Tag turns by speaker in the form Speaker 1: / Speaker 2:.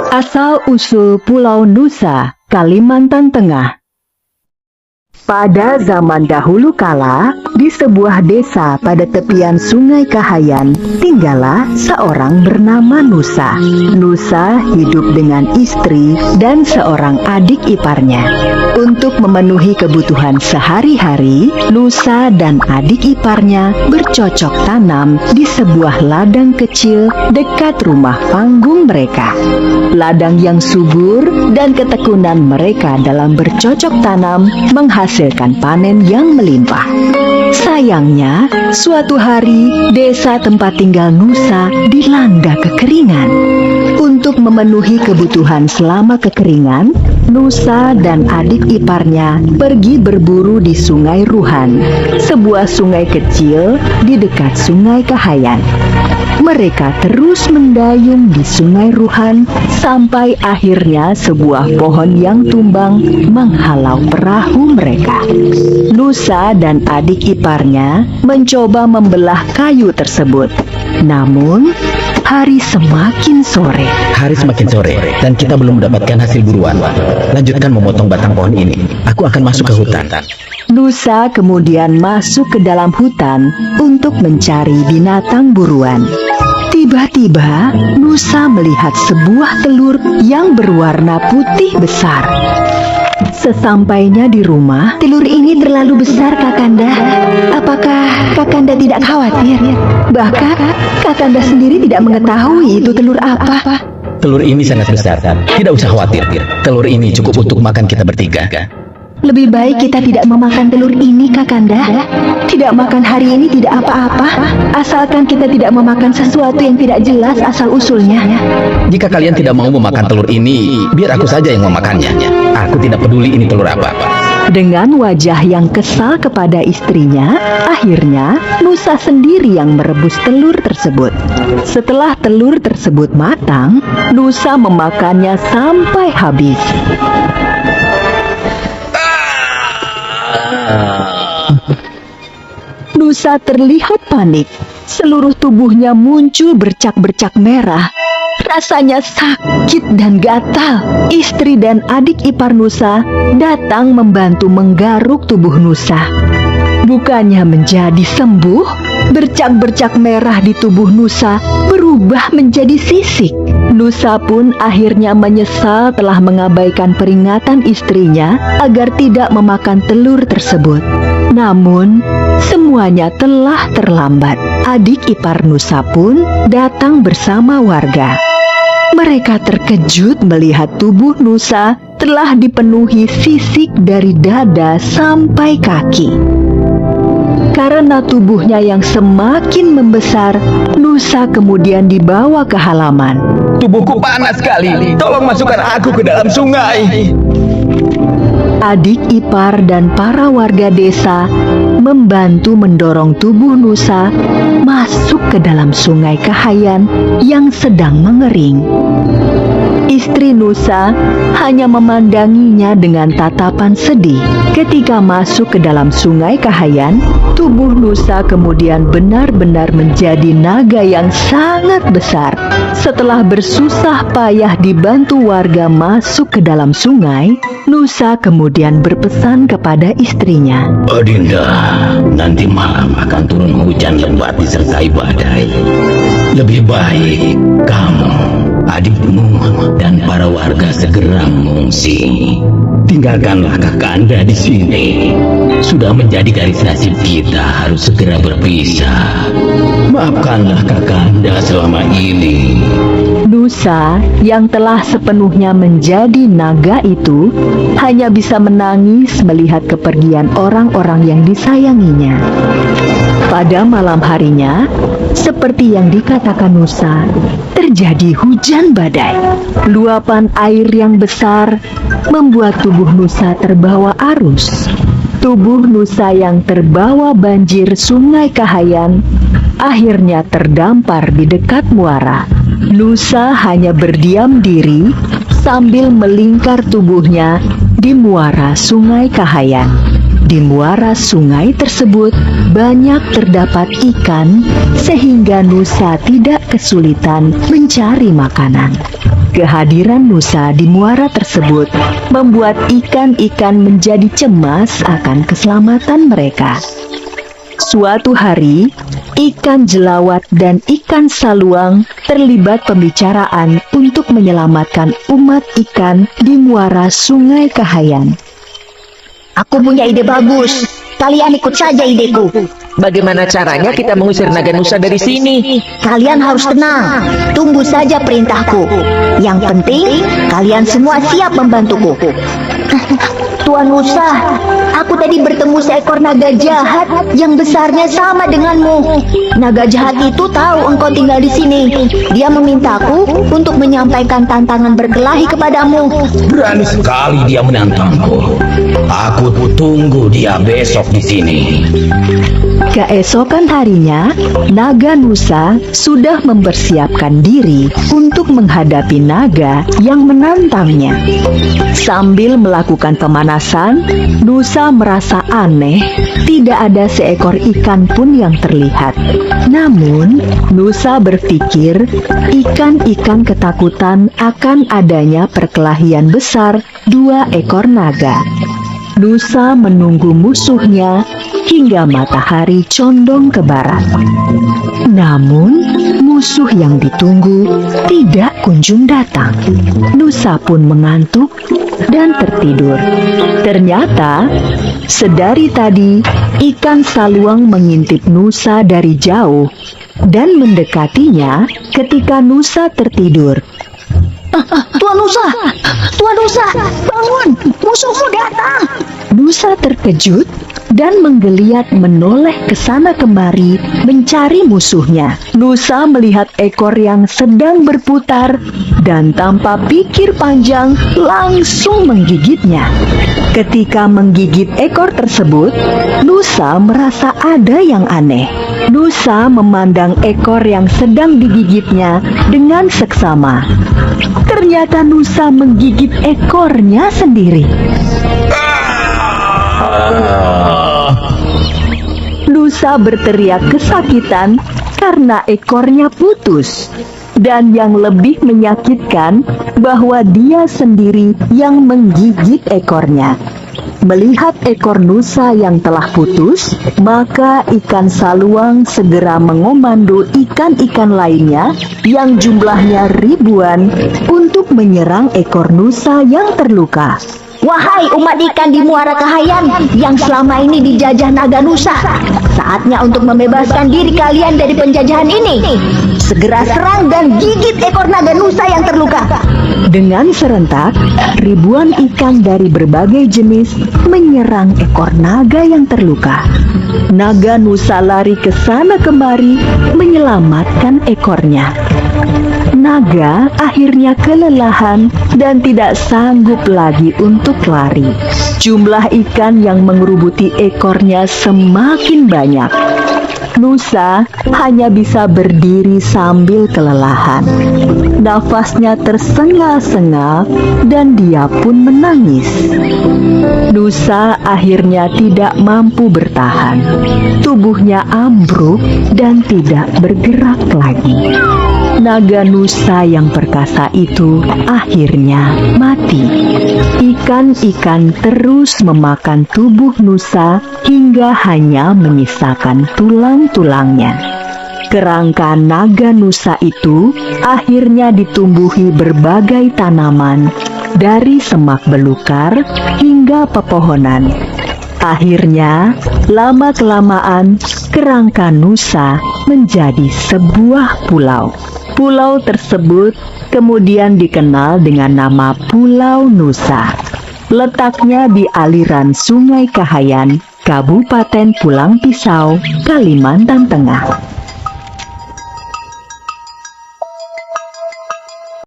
Speaker 1: Asal-usul Pulau Nusa, Kalimantan Tengah. Pada zaman dahulu kala, di sebuah desa pada tepian Sungai Kahayan, tinggallah seorang bernama Nusa. Nusa hidup dengan istri dan seorang adik iparnya. Untuk memenuhi kebutuhan sehari-hari, Nusa dan adik iparnya bercocok tanam di sebuah ladang kecil dekat rumah panggung mereka. Ladang yang subur dan ketekunan mereka dalam bercocok tanam menghasilkan panen yang melimpah. Sayangnya, suatu hari desa tempat tinggal Nusa dilanda kekeringan. Untuk memenuhi kebutuhan selama kekeringan, Nusa dan adik iparnya pergi berburu di Sungai Ruhan, sebuah sungai kecil di dekat Sungai Kahayan. Mereka terus mendayung di Sungai Ruhan sampai akhirnya sebuah pohon yang tumbang menghalau perahu mereka. Nusa dan adik iparnya mencoba membelah kayu tersebut. Namun, hari semakin sore.
Speaker 2: Dan kita belum mendapatkan hasil buruan. Lanjutkan memotong batang pohon ini. Aku akan masuk ke hutan.
Speaker 1: Nusa kemudian masuk ke dalam hutan untuk mencari binatang buruan. Tiba-tiba, Nusa melihat sebuah telur yang berwarna putih besar. Sesampainya di rumah,
Speaker 3: telur ini terlalu besar, Kakanda. Apakah Kakanda tidak khawatir? Bahkan Kakanda sendiri tidak mengetahui itu telur apa.
Speaker 2: Telur ini sangat besar. Tidak usah khawatir. Telur ini cukup untuk makan kita bertiga.
Speaker 3: Lebih baik kita tidak memakan telur ini, Kakanda. Tidak makan hari ini tidak apa-apa, asalkan kita tidak memakan sesuatu yang tidak jelas asal-usulnya.
Speaker 2: Jika kalian tidak mau memakan telur ini, biar aku saja yang memakannya. Aku tidak peduli ini telur apa.
Speaker 1: Dengan wajah yang kesal kepada istrinya, akhirnya Nusa sendiri yang merebus telur tersebut. Setelah telur tersebut matang, Nusa memakannya sampai habis. Nusa terlihat panik. Seluruh tubuhnya muncul bercak-bercak merah. Rasanya sakit dan gatal. Istri dan adik ipar Nusa datang membantu menggaruk tubuh Nusa. Bukannya menjadi sembuh, bercak-bercak merah di tubuh Nusa berubah menjadi sisik. Nusa pun akhirnya menyesal telah mengabaikan peringatan istrinya agar tidak memakan telur tersebut. Namun, semuanya telah terlambat. Adik ipar Nusa pun datang bersama warga. Mereka terkejut melihat tubuh Nusa telah dipenuhi sisik dari dada sampai kaki. Karena tubuhnya yang semakin membesar, Nusa kemudian dibawa ke halaman.
Speaker 2: Tubuhku panas sekali. Tolong masukkan aku ke dalam sungai.
Speaker 1: Adik ipar dan para warga desa membantu mendorong tubuh Nusa masuk ke dalam Sungai Kahayan yang sedang mengering. Istri Nusa hanya memandanginya dengan tatapan sedih. Ketika masuk ke dalam Sungai Kahayan, tubuh Nusa kemudian benar-benar menjadi naga yang sangat besar. Setelah bersusah payah dibantu warga masuk ke dalam sungai, Nusa kemudian berpesan kepada istrinya.
Speaker 4: Adinda, nanti malam akan turun hujan lebat disertai badai. Lebih baik kamu, adikmu, dan para warga segera mengungsi. Tinggalkanlah Kakanda di sini. Sudah menjadi garis nasib kita harus segera berpisah. Maafkanlah Kakanda selama ini.
Speaker 1: Nusa yang telah sepenuhnya menjadi naga itu hanya bisa menangis melihat kepergian orang-orang yang disayanginya. Pada malam harinya, seperti yang dikatakan Nusa, terjadi hujan badai. Luapan air yang besar membuat tubuh Nusa terbawa arus. Tubuh Nusa yang terbawa banjir Sungai Kahayan akhirnya terdampar di dekat muara. Nusa hanya berdiam diri sambil melingkar tubuhnya di muara Sungai Kahayan. Di muara sungai tersebut banyak terdapat ikan sehingga Nusa tidak kesulitan mencari makanan. Kehadiran Nusa di muara tersebut membuat ikan-ikan menjadi cemas akan keselamatan mereka. Suatu hari, ikan jelawat dan ikan saluang terlibat pembicaraan untuk menyelamatkan umat ikan di muara Sungai Kahayan.
Speaker 3: Aku punya ide bagus. Kalian ikut saja ideku.
Speaker 5: Bagaimana caranya kita mengusir naga Nusa dari sini?
Speaker 3: Kalian harus tenang. Tunggu saja perintahku. Yang penting, kalian semua siap membantuku. Tuan Nusa, aku tadi bertemu seekor naga jahat yang besarnya sama denganmu. Naga jahat itu tahu engkau tinggal di sini. Dia memintaku untuk menyampaikan tantangan berkelahi kepadamu.
Speaker 4: Berani sekali dia menantangku. Aku tunggu dia besok di sini.
Speaker 1: Keesokan harinya, naga Nusa sudah mempersiapkan diri untuk menghadapi naga yang menantangnya. Sambil melakukan pemanasan, Nusa merasa aneh, tidak ada seekor ikan pun yang terlihat. Namun, Nusa berpikir ikan-ikan ketakutan akan adanya perkelahian besar 2 ekor naga. Nusa menunggu musuhnya hingga matahari condong ke barat. Namun, musuh yang ditunggu tidak kunjung datang. Nusa pun mengantuk dan tertidur. Ternyata, sedari tadi, ikan saluang mengintip Nusa dari jauh dan mendekatinya ketika Nusa tertidur.
Speaker 3: Tuan Nusa, bangun, musuhmu datang.
Speaker 1: Nusa terkejut dan menggeliat menoleh ke sana kemari mencari musuhnya. Nusa melihat ekor yang sedang berputar dan tanpa pikir panjang langsung menggigitnya. Ketika menggigit ekor tersebut, Nusa merasa ada yang aneh. Nusa memandang ekor yang sedang digigitnya dengan seksama. Ternyata Nusa menggigit ekornya sendiri. Nusa berteriak kesakitan karena ekornya putus. Dan yang lebih menyakitkan bahwa dia sendiri yang menggigit ekornya. Melihat ekor Nusa yang telah putus, maka ikan saluang segera mengomando ikan-ikan lainnya yang jumlahnya ribuan untuk menyerang ekor Nusa yang terluka.
Speaker 3: Wahai umat ikan di Muara Kahayan yang selama ini dijajah naga Nusa, saatnya untuk membebaskan diri kalian dari penjajahan ini. Segera serang dan gigit ekor naga Nusa yang terluka.
Speaker 1: Dengan serentak, ribuan ikan dari berbagai jenis menyerang ekor naga yang terluka. Naga Nusa lari ke sana kemari menyelamatkan ekornya. Naga akhirnya kelelahan dan tidak sanggup lagi untuk lari. Jumlah ikan yang mengerubuti ekornya semakin banyak. Nusa hanya bisa berdiri sambil kelelahan. Nafasnya tersengal-sengal dan dia pun menangis. Nusa akhirnya tidak mampu bertahan. Tubuhnya ambruk dan tidak bergerak lagi. Naga Nusa yang perkasa itu akhirnya mati. Ikan-ikan terus memakan tubuh Nusa hingga hanya menyisakan tulang-tulangnya. Kerangka naga Nusa itu akhirnya ditumbuhi berbagai tanaman, dari semak belukar hingga pepohonan. Akhirnya, lama-kelamaan kerangka Nusa menjadi sebuah pulau. Pulau tersebut kemudian dikenal dengan nama Pulau Nusa. Letaknya di aliran Sungai Kahayan, Kabupaten Pulang Pisau, Kalimantan Tengah.